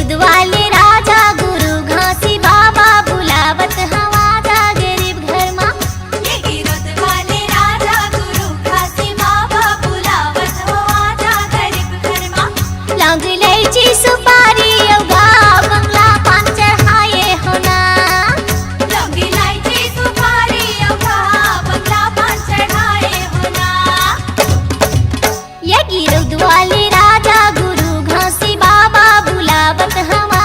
गिरद वाले राजा गुरु घासी बाबा बुलावत हवा जा गरीब घर माँ। ये गिरद वाले राजा गुरु घासी बाबा बुलावत हवा जा गरीब घर माँ। लौंग इलायची सुपारी योगा बंगला पान चढ़ाए होना। लौंग इलायची सुपारी योगा बंगला पान चढ़ाए होना। ये गिरद वाले राजा गुरु घासी बाबा बुलावत हवा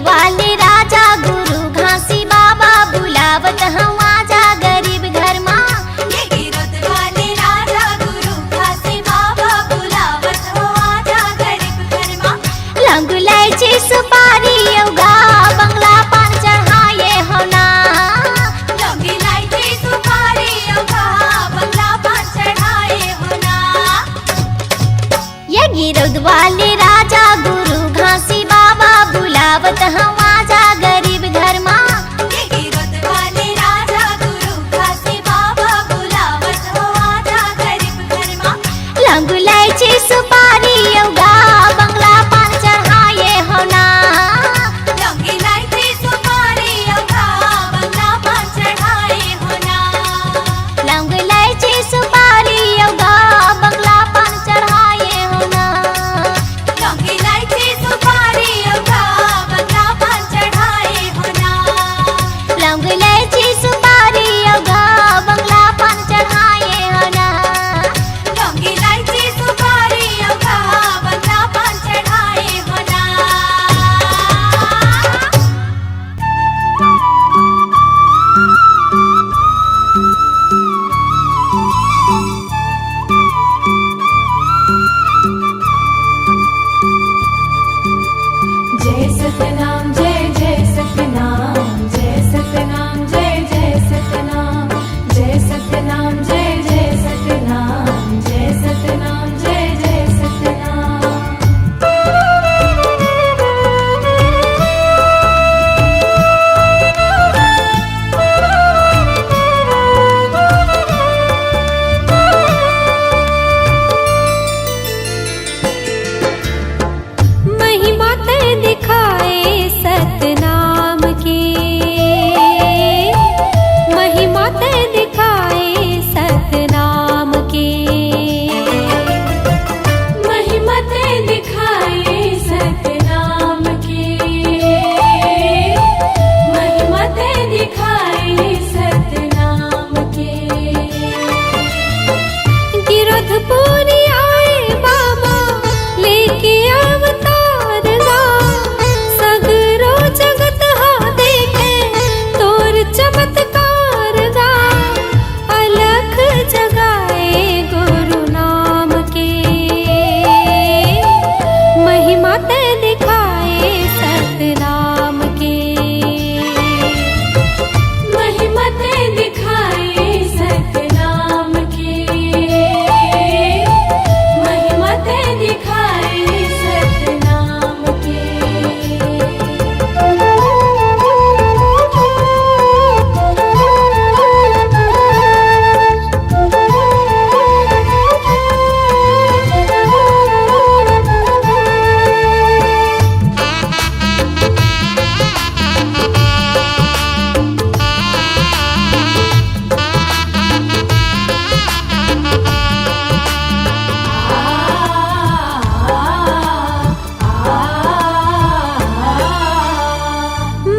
वाले राजा गुरु घासी बाबा बुलावत हम आजा गरीब घर माँ। ये गिरद वाले राजा गुरु घासी बाबा बुलावत हो आजा गरीब घर माँ। लौंग इलायची सुपारी योगा बंगला पान चढ़ाए हो ना। लौंग इलायची सुपारी योगा बंगला पान चढ़ाए हो ना। ये गिरद वाले राजा गुरु घासी बाबा बुलावत हम आजा गरीब घर माँ। ये गिरद वाले राजा गुरु घासी बाबा बुलावत हो आजा गरीब घर माँ। लौंग इलायची सुपारी योगा बंगला पान चढ़ाए हो ना। लौंग इलायची सुपारी योगा बंगला पान चढ़ाए हो ना। लौंग इलायची सुपारी योगा बंगला पान चढ़ाए हो ना। लौंग इलायची सुपारी योगा बंगला पान चढ़ाए हो ना। लौंग इलायची सुपारी योगा बंगला पान चढ़ाए हो ना। लौंग इलायची सुपारी योगा बंगला पान चढ़ाए हो ना। जय सतनाम जय जय सतनाम जय सतनाम जय जय सतनाम जय सतनाम जय जय सतनाम जय सतनाम जय जय सतनाम। महिमा ते दिखाए सतनाम की। महिमा ते दिखाए सतनाम की। महिमा ते दिखाए सतनाम की। महिमा ते दिखाए सतनाम की। गिरधपुरी आए बाबा लेके अवतार गा। सगरो जगत हा देखे तोर चमत्कार गा। अलख जगाए गुरु नाम के। महिमा ते दिखाए सतनाम के। महिमा ते दिखाए सतनाम के। महिमा ते दिखाए सतनाम के।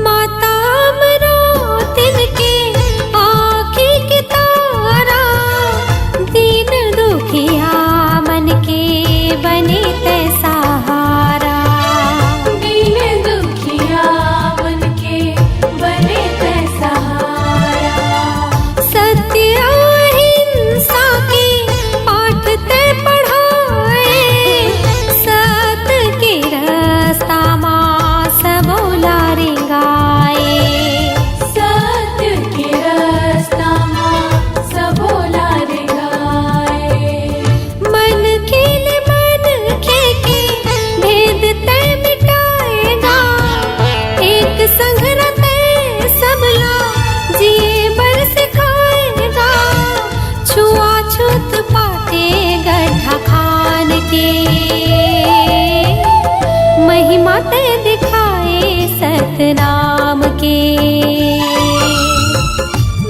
माता अमरो तिनके आँखी के तारा। दीन दुखिया मन के बने ते सहारा। दीन दुखिया मन के बने ते सहारा। सत्य अहिंसा के पाठ ते पढ़ाए। सत के रास्ता माँ सबोला रे गाए। सत्य के रास्ता माँ सबोला रे गाए। मन खेले मन खेके भेद ते मिटाएगा। एक संग रहते सब लोग जिए बर सिखाएगा। छुआछूत पाते गड्ढा खान के। महिमा ते दिखाए सतनाम के।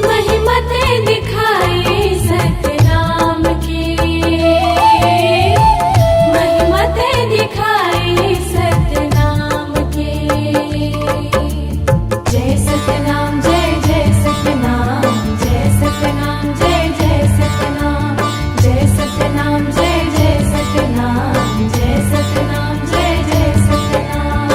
महिमा ते दिखाए सतनाम के। महिमा ते दिखाए सतनाम के। जय सतनाम जय जय सतनाम जय सतनाम जय जय सतनाम जय सतनाम जय जय सतनाम जय सतनाम जय जय सतनाम।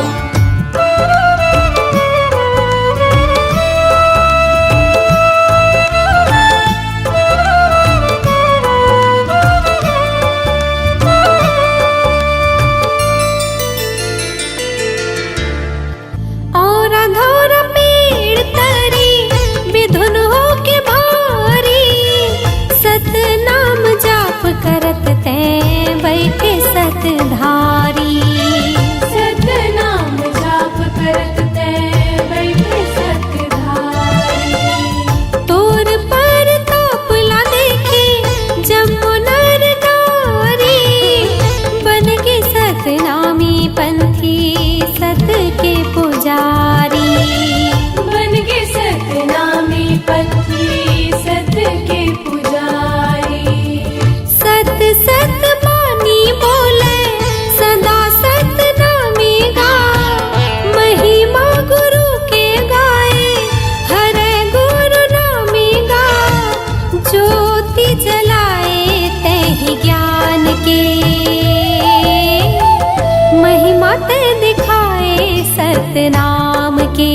सतनाम की।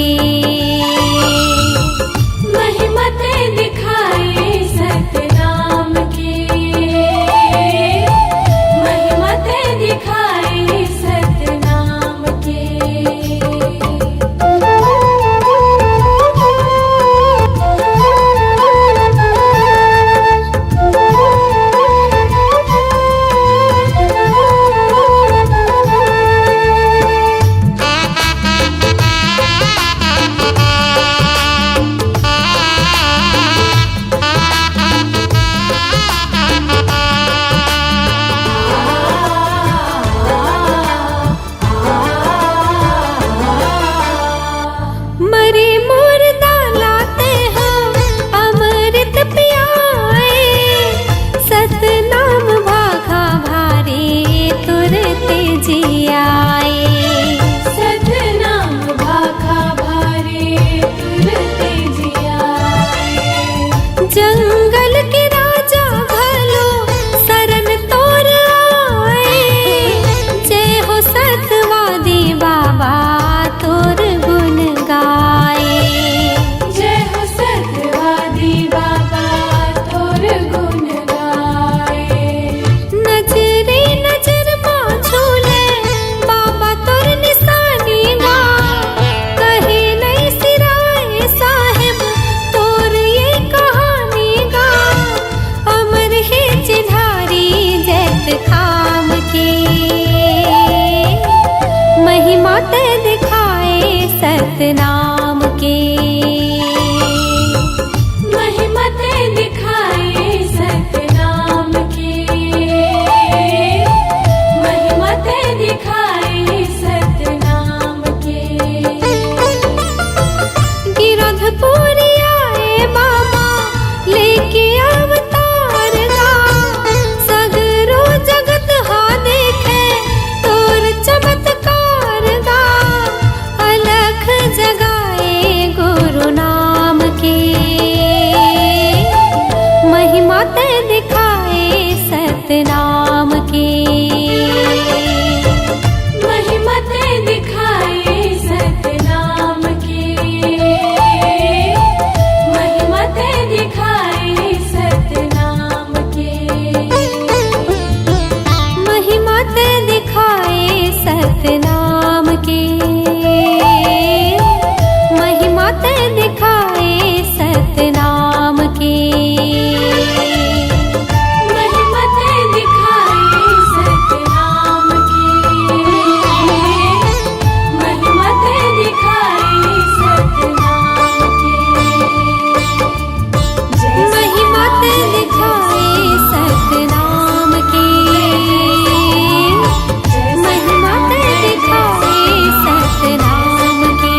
महिमा ते दिखाए सतनाम की, महिमा ते दिखाए सतनाम की। मरे मुर्दा लाते हो अमृत पियाए, सतनाम भाखा भारे तुरते जियाए। सतनाम भाखा भारे तुरते जियाए। जंगल के राजा भलो शरण तोर आए, जय हो सतवादी बाबा तोर गुण गाए। जय हो सतवादी बाबा तोर गुण गाए। नजरे नजर माँ झूले बाबा तोर निशानी गा, कहे नहीं सिराए साहिब तोर ये कहानी गा। अमर है चिन्हारी जैत खाम की, महिमा ते दिखाए सतनाम की। महिमा ते दिखाए सतनाम की, महिमा ते दिखाए सतनाम की। गिरधपुरी आए बाबा लेके अवतार गा, सगरो जगत हा देखे तोर चमत्कार गा। अलख जगाए गुरु नाम की, महिमा ते दिखाए सतनाम की। महिमा ते दिखाए सतनाम की, महिमा ते दिखाए सतनाम की। महिमा ते दिखाए सतनाम की, महिमा ते दिखाए सतनाम की। महिमा ते दिखाए सतनाम की, महिमा ते दिखाए सतनाम की। जय महिमा ते दिखाए सतनाम की, महिमा ते दिखाए सतनाम की।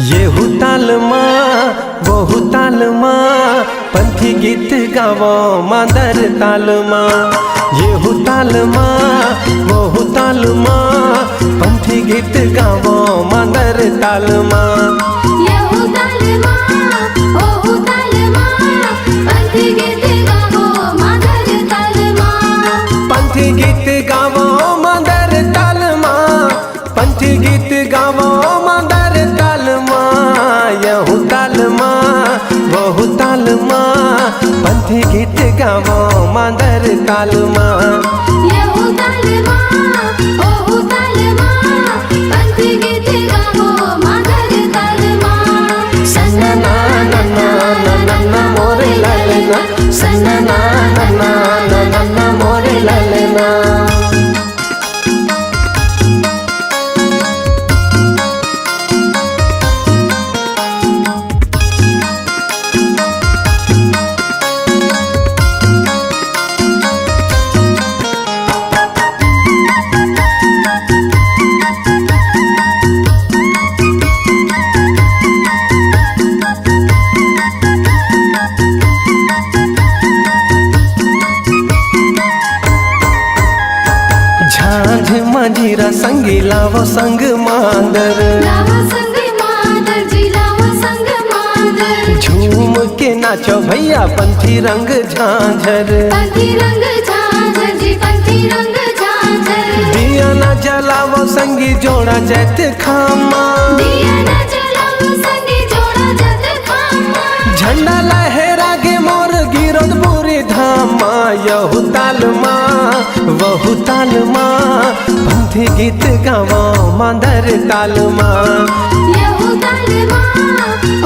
येहू ताल माँ बहु ताल माँ, पंथी गीत गावो मादर ताल माँ। येहू ताल माँ बहु ताल माँ, पंथी गीत गावो मादर ताल माँ। यहू तालमा ओहू तालमा, पंथी गीत गावो मादर तालमा। पंथी गीत गावो मादर ताल माँ, पंथी गीत गावो मादर ताल माँ। येहू ताल माँ बहु ताल माँ, पंथी गीत गावो मादर ताल माँ। यहू तालमा ओहू तालमा, पंथी गीत गावो मादर तालमा। सन्ना ना ना ना ना ना ना मोरे लालना, सन्ना ना ना ना ना ना ना मोरे लालना। मीरा संगी लावो संग मांदर, लावा संग मादर जी लावा संग मादर। झूम के नाचो भैया पंथी रंग झांझर, पंथी रंग झांझर जी पंथी रंग झांझर। दिया ना जलावो संगी जोड़ा जैत खामा, दिया न जलाओ संगी जोड़ा जत खामा। झंडा लहरा गे मोर गिरोद बुरी धामा, यहु ताल माँ वहु ताल माँ, पंथी गीत गावो मांदर ताल माँ। यहु ताल माँ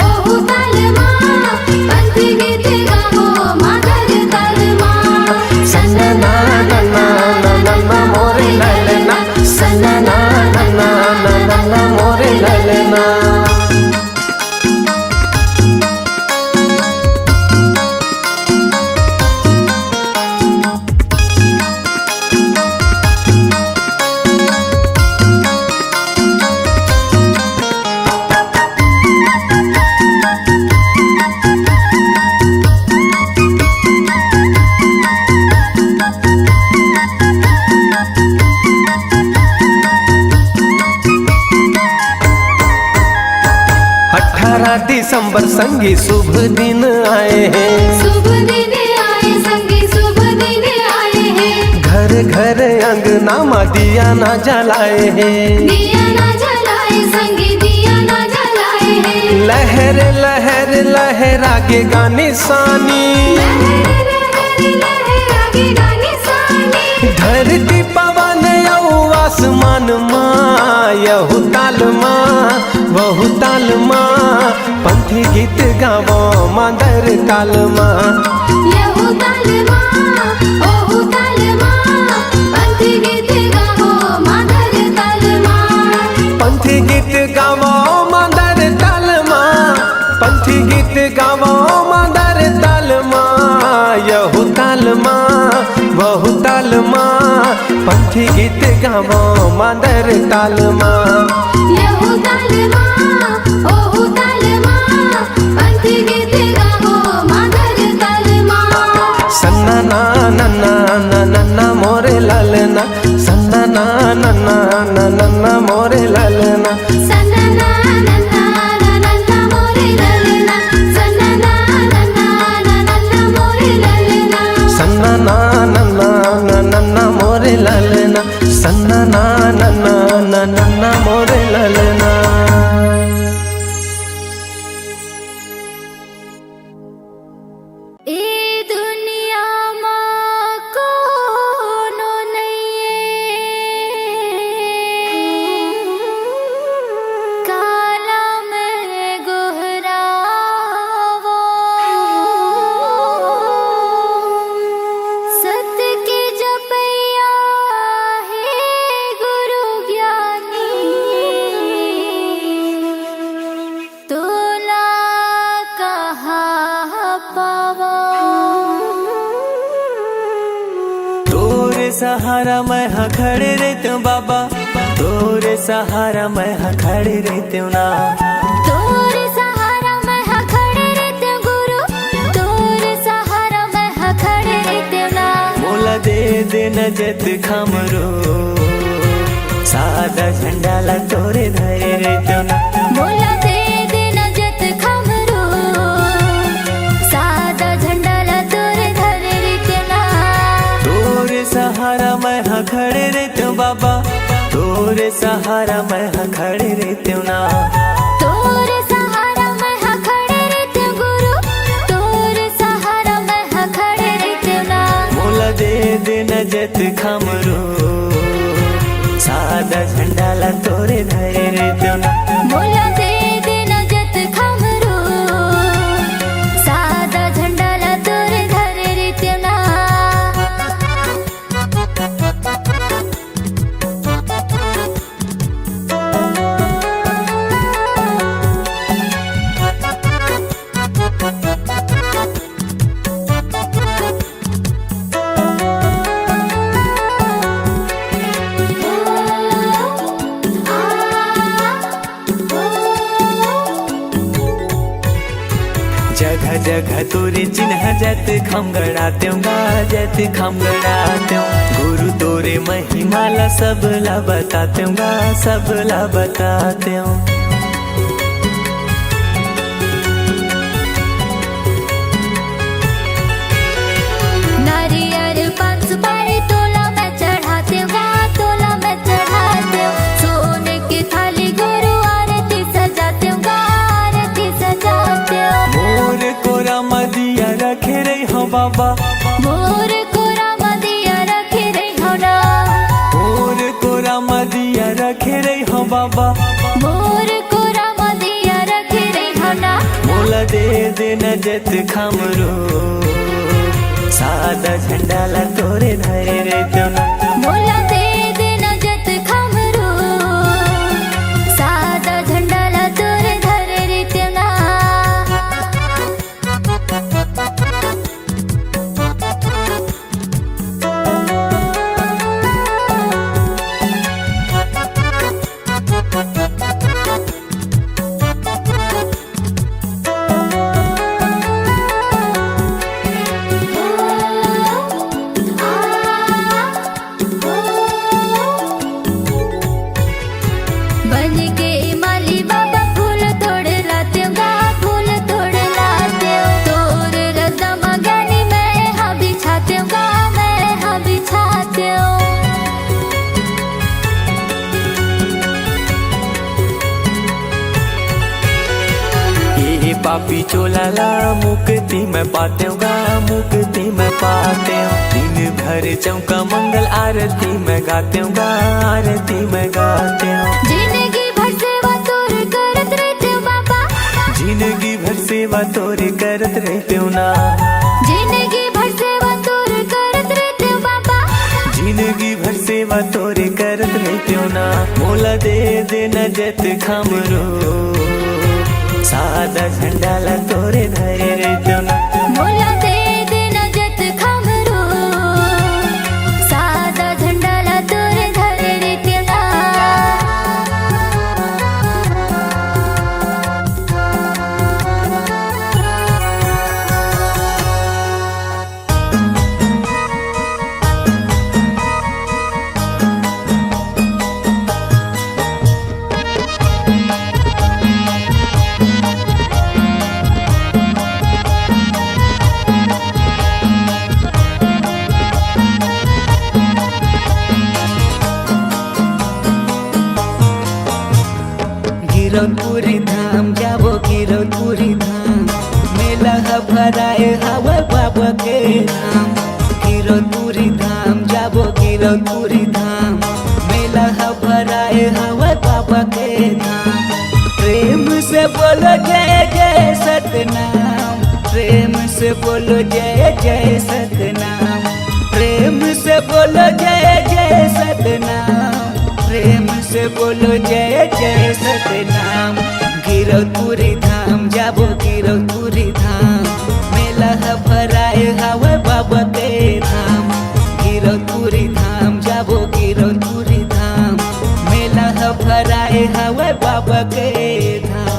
ओहु ताल माँ, पंथी गीत गावो मादर ताल माँ। सन्ना ना ना ना ना ना ना मोरे ललना, सन्ना ना ना ना ना ना ना मोरे ललना। दिसंबर संगी शुभ दिन आए हैं, शुभ दिन आए संगी शुभ दिन आए हैं। घर घर अंगना में दिया ना जलाए हैं, दिया ना जलाए संगी दिया ना जलाए हैं। लहर लहर लहरा के गाने सानी, लहर लहर लहरा के गाने सानी। धरती पवन यऊ आसमान माँ, यहु ताल माँ वहु ताल माँ, पंथी गीत गावो मांदर ताल माँ। यहु ताल माँ ओहु ताल माँ, पंथी गीत गावो मादर ताल माँ। पंथी गीत गावो मांदर ताल माँ, पंथी गीत गावो मांदर ताल माँ, यहु ताल माँ वहु ताल माँ, पंथी गीत गावो मांदर ताल माँ। यहु ताल माँ ओहु ताल माँ, पंथी गीत गावो मादर ताल माँ। सन्ना ना ना ना ना ना ना मोरे ललना, सन्ना ना ना ना ना ना ना मोरे ललना। सन्ना ना ना ना ना ना ना मोरे ललना, सन्ना ना ना ना ना ना ना मोरे ललना। सन्ना ना ना ना ना ना ना मोरे ललना, सन्ना ना ना ना ना ना ना मोरे ललना। ए दुनिया माँ कोनो नहीं, काला में गोहरावो, सत्य के जपैया हे गुरु ज्ञानी, तोला कहाँ पावो। तोरे सहारा मैं हाँ खड़े रहते हूँ बाबा, तोरे सहारा मैं हाँ खड़े रहते हूँ ना। तोरे सहारा मैं हाँ खड़े रहते हूँ गुरु, तोरे सहारा मैं हाँ खड़े रहते हूँ ना। मोला दे दे नजत खमरो, सादा झंडा ला तोरे धरे रहते हूँ ना। मोला दे देना जत खमरो, सादा झंडा ला तोरे धरे रहते ना। तोरे सहारा मैं हाँ खड़े रहते हूँ बाबा, तोरे सहारा मैं हाँ खड़े रहते हूँ ना। तोरे सहारा मैं हाँ खड़े रहते हूँ गुरु, तोरे सहारा मैं हाँ खड़े रहते हूँ ना। मोला दे दे नजत खमरो, सादा झंडा ला तोरे धरे रहते हूँ ना। मोला दे देना जत खमरो, सादा झंडा ला तोरे धरे रहते ना। ओ जगह तोरे चिन्ह जत खम गड़ाते जत खम गड़ाते गुरु तोरे महिमाला सबला बताते सबला बताते नारियल पान सुपारी तोला मैं चढ़ाते तोला मैं चढ़ाते सोने की थाली गुरु आरती सजाते आरती सजाते मोर कोरा मदिया रखे रही हो बाबा मोर कोरा मदिया रखे रही हो ना मोर कोरा मदिया रखे रही हो बाबा मोर कोरा मदिया रखे रही हो ना मोला दे देना जत खमरो सादा झंडाला तोरे धरे रहते ना मोला दे देना जत खमरू सादा झंडाला तोरे धरे रहते ना बन के माली बाबा फूल तोड़ लाते फूल तोड़ लाते तोर रदा मगनी मैं हाँ बिछाते मैं हाँ बिछाते ये पापी चोलाला मुक्ति में पाते मुक्ति में पाते दिन भर चौका मंगल आरती में गाते आरती में गाते जिंदगी भर सेवा तोर करत रहते बाबा जिंदगी भर सेवा तोरे करत रहते ना जिंदगी भर सेवा तोर करत रहते बाबा जिंदगी भर सेवा तोरे करत रहते ना मोला दे देना जत खमरो सादा झंडाला तोरे धरे रहते ना मोला दे देना जत खमरू सादा झंडाला तोरे धरे रहते ना गिरौदपुरी धाम जाबो गिरौदपुरी धाम मेला भराए हवा बाबा के नाम गिरौदपुरी धाम जाबो गिरौदपुरी धाम मेला भराए हवा बाबा के नाम प्रेम से बोलो जय जय सतनाम प्रेम से बोलो जय जय सतनाम प्रेम से बोलो जय जय सतनाम प्रेम से बोलो जय जय सतनाम गिरौदपुरी धाम जाबो गिरौदपुरी धाम मेला भराए हवा बाबा के धाम गिरौदपुरी धाम जाबो गिरौदपुरी धाम मेला भराए हवा बाबा के धाम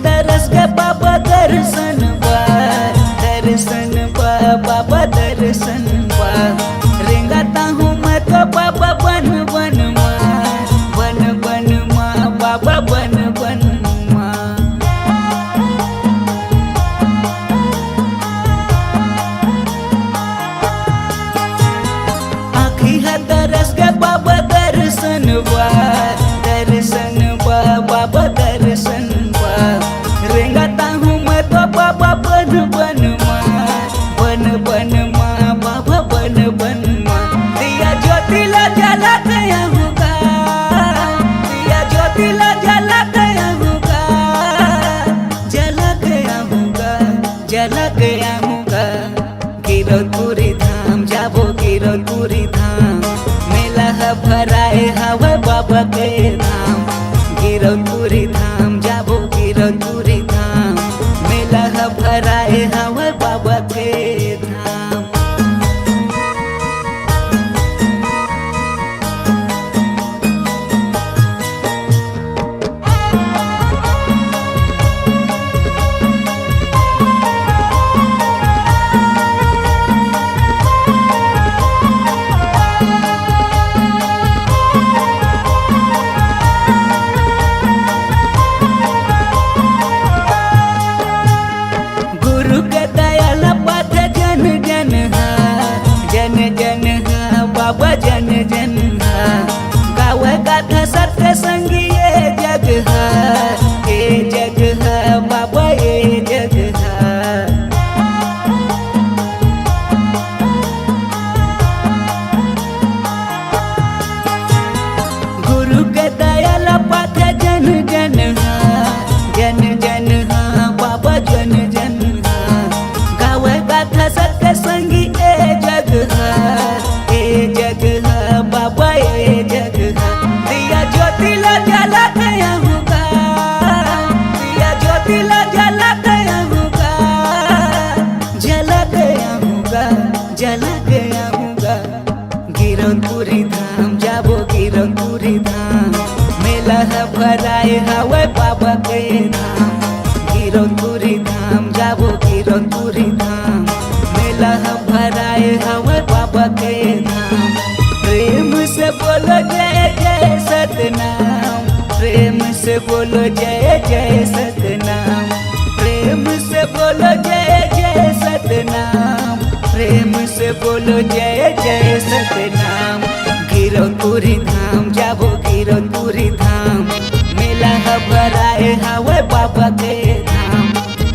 दरस के बाबा दर्शन बाबा दर्शन रेंगाता हूँ मैं तो बाबा बन बन माँ बाबा बन बन माँ आखी है दरस के बाबा दर्शन बाबा दर्शन रेंगाता हूँ मैं तो बाबा बन बन माँ बाबा बन बन माँ दिया ज्योतिला जला गया होगा दिया ज्योतिला जला गया होगा जला गया होगा जला गया होगा गिरौदपुरी धाम जाबो गिरौदपुरी धाम मेला भराए हवा बाबा के धाम गिरौदपुरी बाबा जन जन हा गावे गाथा सत्य संगी ये जग हा ये जग हा बाबा ये जग हा गुरु के दयाल पाथ जन जन हा जन जन हा बाबा जन जन हा गावे गाथा सत्य संगी ए जग हा ए जग हा बाबा ए जग हा दिया ज्योति ला जला गया होगा दिया ज्योति ला जला गया होगा जला गया होगा जला गया होगा गिरनपुरी धाम जाबो गिरनपुरी धाम मेला है भराए हवे बाबा के धाम गिरनपुरी धाम जाबो गिरनपुरी धाम मेला है भराए हवे बाबा के धाम प्रेम से बोलो जय जय सतनाम प्रेम से बोलो जय जय सतनाम प्रेम से बोलो जय जय सतनाम प्रेम से बोलो जय जय सतनाम गिरनपुरी धाम जाबो गिरनपुरी धाम मेला है भराए हवे बाबा के धाम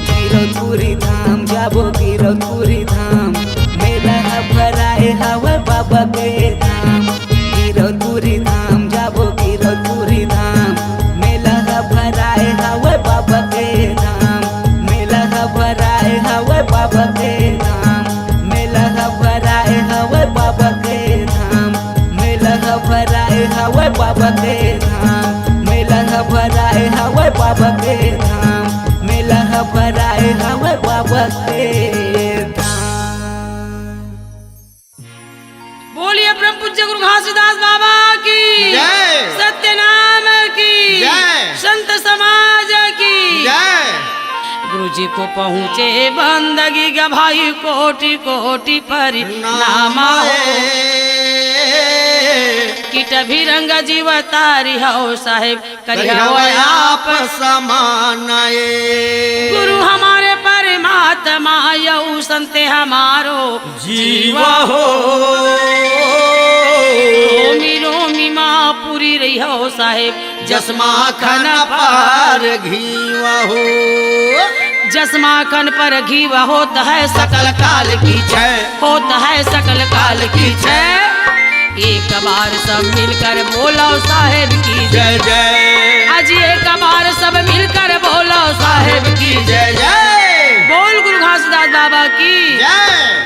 गिरनपुरी धाम जाबो गिरनपुरी धाम मेला है भराए हवे बाबा के धाम गिरनपुरी धाम जाबो गिरनपुरी धाम मेला है भराए हवे बाबा के धाम मेला है भराए हवे बाबा के धाम मेला है भराए हवे बाबा के धाम मेला है भराए हवे बाबा के धाम मेला है भराए हवे बाबा के धाम मेला है भराए हवे बाबा के धाम। बोलिए परम पूज्य गुरु घासीदास बाबा की जय। सत्य नाम की जय। संत समाज की जय। गुरु जी को पहुँचे बंदगी का भाई कोटि कोटि परिणाम किट भी रंग जीव तारी हो साहेब करिया आप समान गुरु हमारे परमात्मा यऊ संत हमारो जीवा हो रोमी रोमी माँ पूरी रही हो साहेब जसमा खन पार घीवा हो जसमाखन पर घी होता है सकल काल की जय। होता है सकल काल की जय एक बार सब मिलकर बोलो साहेब की जय जय आज एक बार सब मिलकर बोलो साहेब की जय जय बोल गुरु घासीदास बाबा की जय।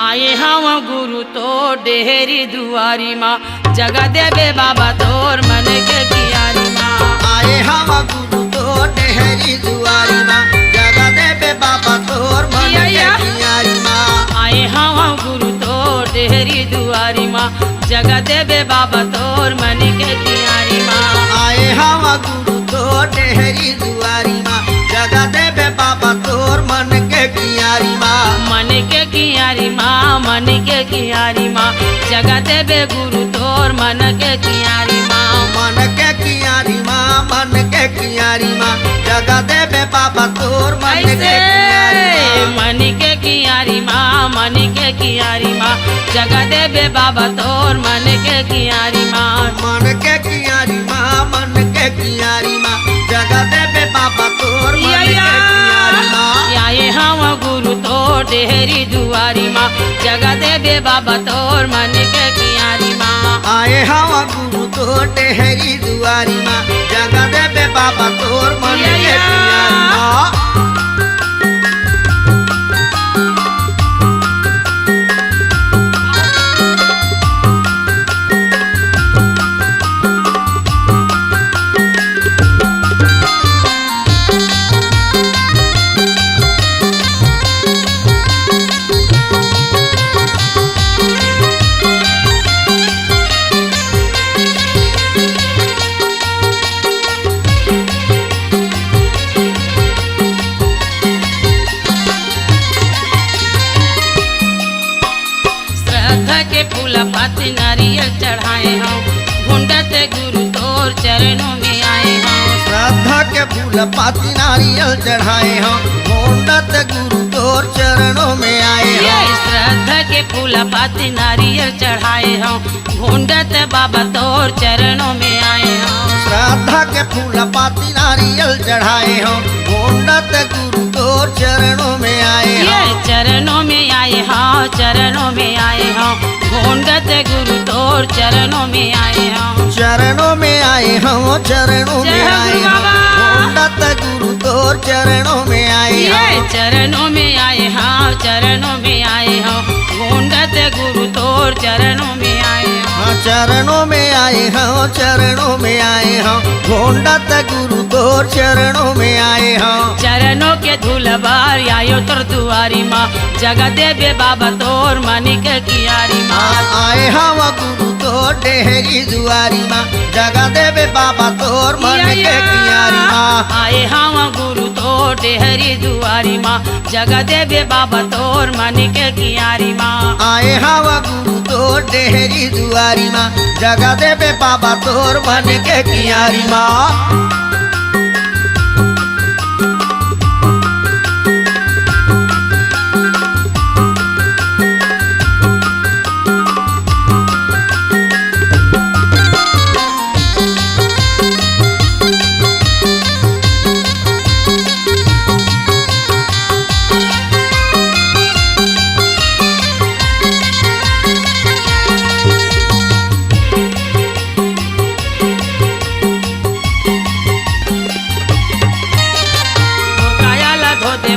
आए हम गुरु तो डेहरी दुआरी माँ जगह देवे बाबा तोर मन के कियारी माँ आए हम गुरु तो डेहरी दुआरी माँ जगह देवे बाबा तोर मन के कियारी माँ आए हम गुरु तो डेहरी दुआरी माँ जगह देवे बाबा तोर मन के कियारी माँ आए हम गुरु तो डेहरी दुआरी माँ जगह देवे बाबा तोर मन के कियारी माँ मन के कियारी माँ मन के कियारी माँ जगह देवे गुरु तोर मन के कियारी माँ मन के कियारी माँ मन के कियारी माँ जगह देवे बाबा तोर मन के कियारी माँ मन के कियारी माँ मन के कियारी माँ जगह देवे बाबा तोर मन के कियारी माँ मन के कियारी माँ मन के कियारी माँ जगह देवे बाबा तोर मन के कियारी माँ आए हम गुरु तो डेहरी दुआरी माँ जगह देवे बाबा तोर मन के कियारी माँ आए हम गुरु तो डेहरी दुआरी माँ जगह देवे बाबा तोर मन के कियारी माँ पाती नारियल चढ़ाए हम घुंडत गुरु तोर चरणों में आए हम श्रद्धा के फूल पाती नारियल चढ़ाए हम घोंडत गुरु तोर चरणों में आए ये हम श्रद्धा के फूल पाती नारियल चढ़ाए हम ढूंढत बाबा तोर चरणों में आए हम श्रद्धा के फूल पाती नारियल चढ़ाए हो ढूंढत गुरु तो चरणों में आए हो ये चरणों में आए हाँ चरणों में आए हम ढूंढत गुरु तोर चरणों में आए हम चरणों में आए हो चरणों में जय हो आए गुरु हो बाबा। ढूंढत गुरु तो चरणों में आए ये हो चरणों में आए हाँ चरणों में आए हम ढूंढत गुरु तोर चरणों में आए हम हाँ, चरणों में आए हो चरणों में आए हो ढूंढत गुरु तो चरणों में आए हो चरणों के धूल बार आयो तोर दुआरी माँ जगह देवे बाबा तोर मानिक कियारी माँ आए हवा गुरु तो डेहरी दुआरी माँ जगह देवे बाबा तोर मन के कियारी माँ आए हम गुरु तो डेहरी दुआरी माँ जगह देवे बाबा तोर मानिक कियारी माँ आए हवा गुरु तो डेहरी दुआरी माँ जगह देवे बाबा तोर मन के कियारी माँ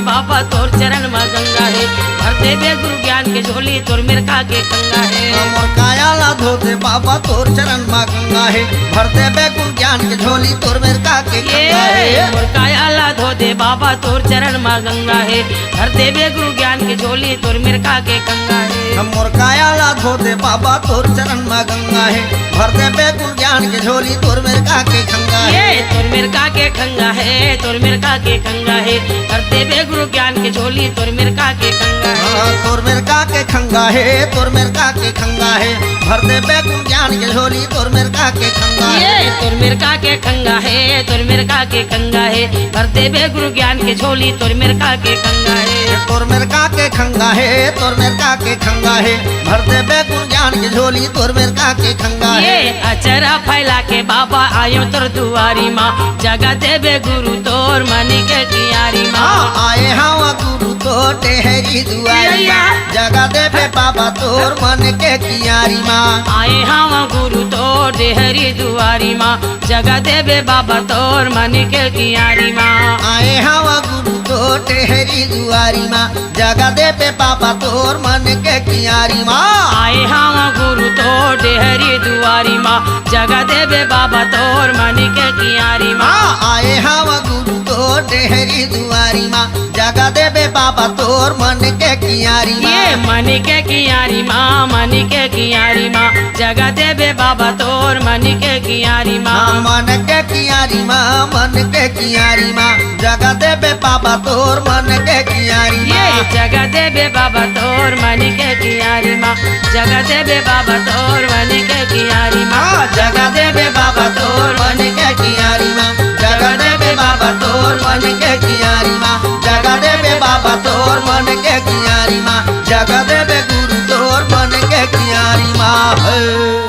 बाबा तोर चरण में गंगा है भर देवे गुरु ज्ञान के झोली तोर मिर्खा के कंगा है मोर काया धोते बाबा तोर चरण में गंगा है भर देवे गुरु ज्ञान के झोली तोर मिर्खा के कंगा है मोर काया धो दे बाबा तोर चरण में गंगा है भर देवे गुरु ज्ञान के झोली तोर मिर्खा के कंगा है मोर काया धोते बाबा तोर चरण में गंगा है भर देवे गुरु ज्ञान के झोली तोर मिर्खा के कंगा है तोर मिर्खा के खंगा है तोर मिर्खा के खंगा है भर देवे गुरु ज्ञान के झोली तोर मिर्खा के खंगा है तोर मिर्खा के खंगा है तोर मिर्खा के खंगा है भर देवे गुरु ज्ञान के झोली तोर मिर्खा के खंगा है तोर मिर्खा के खंगा है तोर मिर्खा के खंगा है भर देवे गुरु ज्ञान के झोली तोर मिर्खा के खंगा है तोर मिर्खा के खंगा है तोर मिर्खा के खंगा है भर देवे गुरु ज्ञान के झोली तोर मिर्खा के खंगा है अचरा फैला के बाबा आयो तोर दुआरी माँ जगह देवे गुरु तोर मनी के कियारी माँ आए हवा गुरु तो टेहरी दुआरी माँ जगह देवे बाबा तोर मन के कियारी माँ आए हम गुरु तो डेहरी दुआरी माँ जगह देवे बाबा तोर मनी के कियारी माँ आए हवा गुरु तो टेहरी दुआरी माँ जगह देवे बाबा तोर मन के कियारी माँ आए हम गुरु तो डेहरी दुआरी माँ जगह देवे बाबा तोर मनी के कियारी माँ आए हवा गुरु तो टेहरी दुआरी माँ जगह देवे बाबा तोर मन के कियारी माँ ये मनी के कियारी माँ मनी के कियारी माँ जगह देवे बाबा तोर मनी के कियारी माँ मन के कियारी माँ मन के कियारी माँ जगह देवे बाबा तोर मन के कियारी ये जगह देवे बाबा तोर मनी के कियारी माँ जगह देवे बाबा तोर मनी के कियारी माँ जगह देवे बाबा तोर मन के कियारी माँ जगह देवे बाबा तोर मन के कियारी माँ जगह देवे बाबा तोर मन के कियारी माँ जगह देवे गुरु तोर मन के कियारी माँ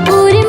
पूरी